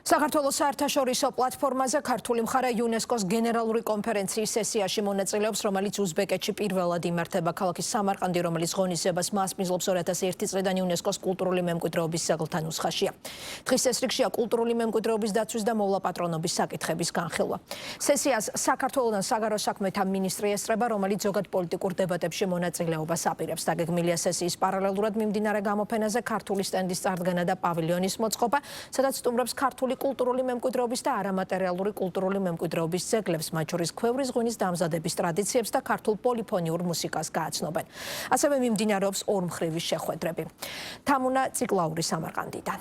საქართველოს საერთაშორისო პლატფორმაზე ქართული მხარე იუნესკოს გენერალური კონფერენციის სესიაში მონაწილეობს, რომელიც უზბეკეთში პირველად იმართება. ქალაქის სამარყანდი, რომელიც ღონისძიებას მასპინძლობს 2001 წლიდან იუნესკოს კულტურული მემკვიდრეობის ძეგლთა ნუსხაშია. დღის წესრიგშია კულტურული მემკვიდრეობის დაცვის და მოვლა-პატრონობის საკითხების განხილვა. სესიას საქართველოდან საგარეო საქმეთა მინისტრი ესწრება, რომელიც ზოგად პოლიტიკურ დებატებში მონაწილეობას აპირებს. დაგეგმილია სესიის პარალელურად მიმდინარე გამოფენაზე ქართული სტენდის წარდგენა და პავილიონის მოწყობა, სადაც სტუმრობს ქართული კულტურული მემკვიდრეობის და არამატერიალური კულტურული მემკვიდრეობის ძეგლებს, მათ შორის ქვევრის ღვინის დამზადების ტრადიციებს და ქართულ პოლიფონიურ მუსიკას გააცნობენ. ასევე მიმდინარეობს ორმხრივი შეხვედრები. თამუნა ციკლაური სამარყანდიდან.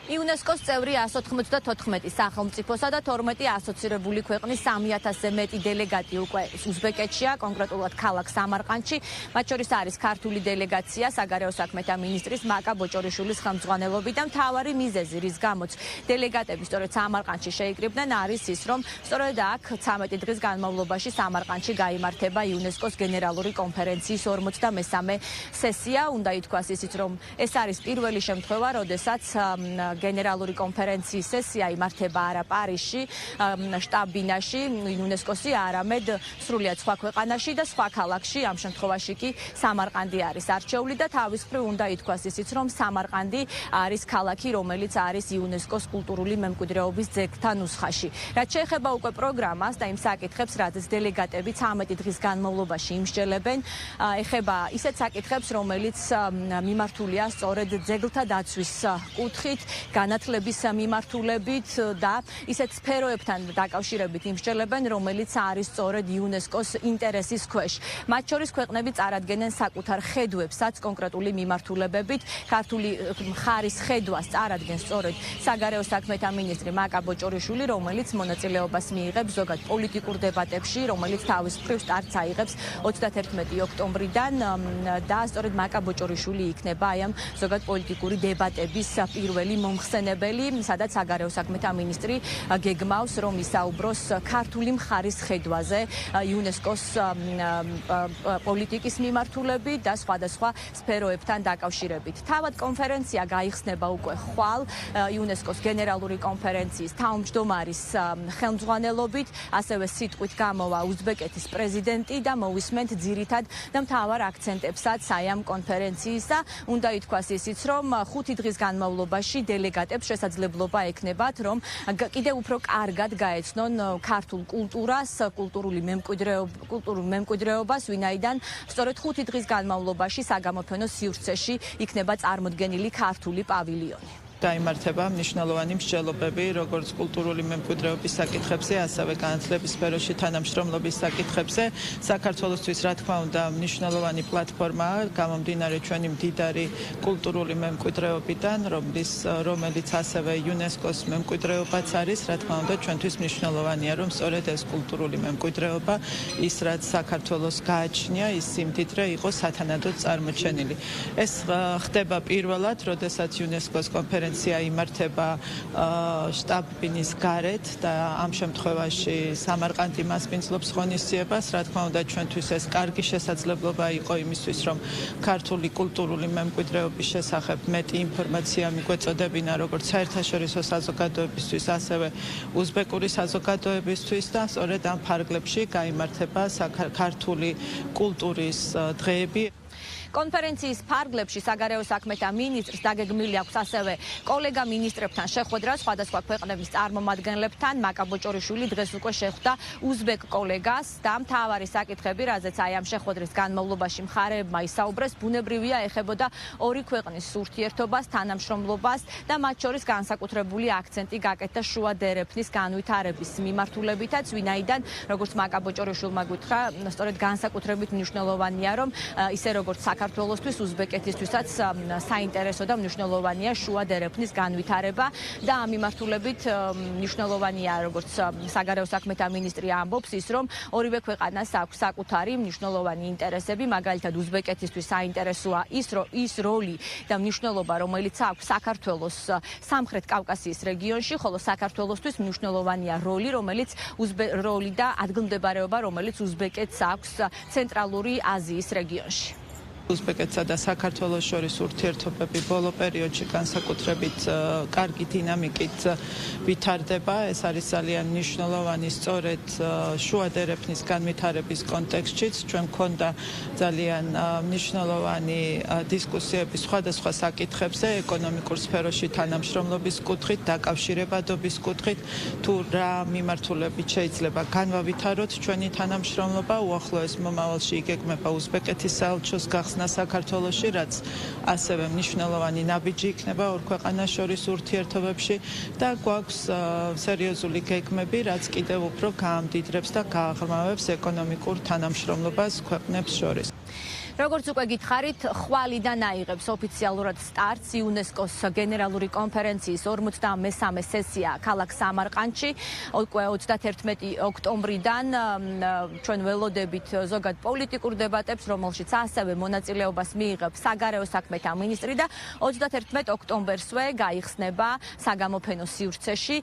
იუნესკოს წევრი 194 სახელმწიფოსა და 12 ასოცირებული ქვეყნის 3000-ზე მეტი დელეგატი უკვე უზბეკეთშია, კონკრეტულად ქალაქ სამარყანდში. მათ შორის არის ქართული დელეგაცია საგარეო საქმეთა მინისტრის მაკა ბოჭორიშვილის ხელმძღვანელობით და მთავარი მიზეზი, რის გამოც დელეგატები სწორედ სამარყანდში შეიკრიბნენ, არის ის, რომ სწორედ აქ 13 დღის განმავლობაში სამარყანდში გაიმართება იუნესკოს გენერალური კონფერენციის 43-მე სესია. უნდა ითქვას ისიც, რომ ეს არის პირველი შემთხვევა, როდესაც გენერალური კონფერენციის სესია იმართება არა პარიზში, შტაბ-ბინაში, იუნესკოსი, არამედ სრულიად სხვა ქვეყანაში და სხვა ქალაქში, ამ შემთხვევაში კი სამარყანდი არის არჩეული და თავის მხრივ უნდა ითქვას ისიც, რომ სამარყანდი არის ქალაქი, რომელიც არის იუნესკოს კულტურული მემკვიდრეობის ძეგლთა ნუსხაში. რაც შეეხება უკვე პროგრამას და იმ საკითხებს, რაზეც დელეგატები 13 დღის განმავლობაში იმსჯელებენ, ეხება ისეთ საკითხებს, რომელიც მიმართულია სწორედ ძეგლთა დაცვის კუთხით, განათლების მიმართულებით და ისეთ სფეროებთან დაკავშირებით იმსჯელებენ, რომელიც არის სწორედ იუნესკოს ინტერესის ქვეშ. მათ შორის ქვეყნები წარადგენენ საკუთარ ხედვებსაც კონკრეტული მიმართულებებით. ქართული მხარის ხედვას წარადგენს სწორედ საგარეო საქმეთა მინისტრი მაკა ბოჭორიშვილი, რომელიც მონაწილეობას მიიღებს ზოგად პოლიტიკურ დებატებში, რომელიც თავის მხრივ სტარტს აიღებს 31 ოქტომბრიდან და სწორედ მაკა ბოჭორიშვილი იქნება აი ამ ზოგად პოლიტიკური დებატების პირველი მომხსენებელი, სადაც საგარეო საქმეთა მინისტრი გეგმავს, რომ ისაუბროს ქართული მხარის ხედვაზე იუნესკოს პოლიტიკის მიმართულებით და სხვადასხვა სფეროებთან დაკავშირებით. თავად კონფერენცია გაიხსნება უკვე ხვალ იუნესკოს გენერალური კონფერენციის თავმჯდომარის ხელმძღვანელობით, ასევე სიტყვით გამოვა უზბეკეთის პრეზიდენტი და მოვისმენთ ძირითად და მთავარ აქცენტებსაც აი ამ კონფერენციისა. უნდა ითქვას ისიც, რომ 5 დღის განმავლობაში დელეგატებს შესაძლებლობა ექნებათ, რომ კიდევ უფრო კარგად გაეცნონ ქართულ კულტურას, კულტურულ მემკვიდრეობას, ვინაიდან სწორედ 5 დღის განმავლობაში საგამოფენო სივრცეში იქნება წარმოდგენილი ქართული პავილიონი. გაიმართება მნიშვნელოვანი მსჯელობები, როგორც კულტურული მემკვიდრეობის საკითხებზე, ასევე განათლების სფეროში თანამშრომლობის საკითხებზე. საქართველოსთვის, რა თქმა უნდა, მნიშვნელოვანი პლატფორმაა, გამომდინარე ჩვენი მდიდარი კულტურული მემკვიდრეობიდან, რომელიც ასევე იუნესკოს მემკვიდრეობაც არის. რა თქმა უნდა, ჩვენთვის მნიშვნელოვანია, რომ სწორედ ეს კულტურული მემკვიდრეობა, ის რაც საქართველოს გააჩნია, ის სიმდიდრე იყო სათანადოდ წარმოჩენილი. ეს ხდება პირველად, როდესაც იუნესკოს კონფერენცია იმართება შტაბ-ბინის გარეთ და ამ შემთხვევაში სამარყანდი მასპინძლობს ღონისძიებას. რა თქმა უნდა, ჩვენთვის ეს კარგი შესაძლებლობა იყო იმისთვის, რომ ქართული კულტურული მემკვიდრეობის შესახებ მეტი ინფორმაცია მიგვეწოდებინა როგორც საერთაშორისო საზოგადოებისთვის, ასევე უზბეკური საზოგადოებისთვის და სწორედ ამ ფარგლებში გაიმართება ქართული კულტურის დღეები. კონფერენციის ფარგლებში საგარეო საქმეთა მინისტრს დაგეგმილი აქვს ასევე კოლეგა მინისტრებთან შეხვედრა სხვადასხვა ქვეყნების წარმომადგენლებთან. მაკა ბოჭორიშვილი დღეს უკვე შეხვდა უზბეკ კოლეგას და მთავარი საკითხები, რაზეც აი ამ შეხვედრის განმავლობაში მხარეებმა ისაუბრეს, ბუნებრივია ეხებოდა ორი ქვეყნის ურთიერთობას, თანამშრომლობას და მათ შორის განსაკუთრებული აქცენტი გაკეთდა შუა დერეფნის განვითარების მიმართულებითაც, ვინაიდან როგორც მაკა ბოჭორიშვილმა გითხრა, სწორედ განსაკუთრებით მნიშვნელოვანია, რომ ისე როგორც საქართველოსთვის, უზბეკეთისთვისაც საინტერესო და მნიშვნელოვანია შუა დერეფნის განვითარება და ამ მიმართულებით მნიშვნელოვანია, როგორც საგარეო საქმეთა მინისტრი ამბობს, ის რომ ორივე ქვეყანას აქვს საკუთარი მნიშვნელოვანი ინტერესები, მაგალითად უზბეკეთისთვის საინტერესოა ის როლი და მნიშვნელობა, რომელიც აქვს საქართველოს სამხრეთ კავკასიის რეგიონში, ხოლო საქართველოსთვის მნიშვნელოვანია როლი და ადგილმდებარეობა, რომელიც უზბეკეთს აქვს ცენტრალური აზიის რეგიონში. უზბეკეთსა და საქართველოს შორის ურთიერთობები ბოლო პერიოდში განსაკუთრებით კარგი დინამიკით ვითარდება. ეს არის ძალიან მნიშვნელოვანი სწორედ შუა დერეფნის განვითარების კონტექსტშიც. ჩვენ მქონდა ძალიან მნიშვნელოვანი დისკუსიები სხვადასხვა საკითხებზე, ეკონომიკურ სფეროში თანამშრომლობის კუთხით, დაკავშირებადობის კუთხით, თუ რა მიმართულებით შეიძლება განვავითაროთ ჩვენი თანამშრომლობა. უახლოეს მომავალში იგეგმება უზბეკეთის საელჩოს გახსნა საქართველოში, რაც ასევე მნიშვნელოვანი ნაბიჯი იქნება ორ ქვეყანას შორის ურთიერთობებში და გვაქვს სერიოზული გეგმები, რაც კიდევ უფრო გაამდიდრებს და გააღრმავებს ეკონომიკურ თანამშრომლობას ქვეყნებს შორის. როგორც უკვე გითხარით, ხვალიდან აიღებს ოფიციალურად სტარტს იუნესკოს გენერალური კონფერენციის 53-მე სესია ქალაქ სამარყანდში. უკვე 31 ოქტომბრიდან ჩვენ ველოდებით ზოგად პოლიტიკურ დებატებს, რომელშიც ასევე მონაწილეობას მიიღებს საგარეო საქმეთა მინისტრი და 31 ოქტომბერსვე გაიხსნება საგამოფენო სივრცეში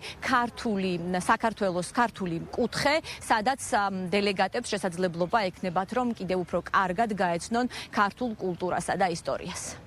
საქართველოს ქართული კუთხე, სადაც დელეგატებს შესაძლებლობა ექნებათ, რომ კიდევ უფრო კარგად გაეცნონ ქართულ კულტურასა და ისტორიას.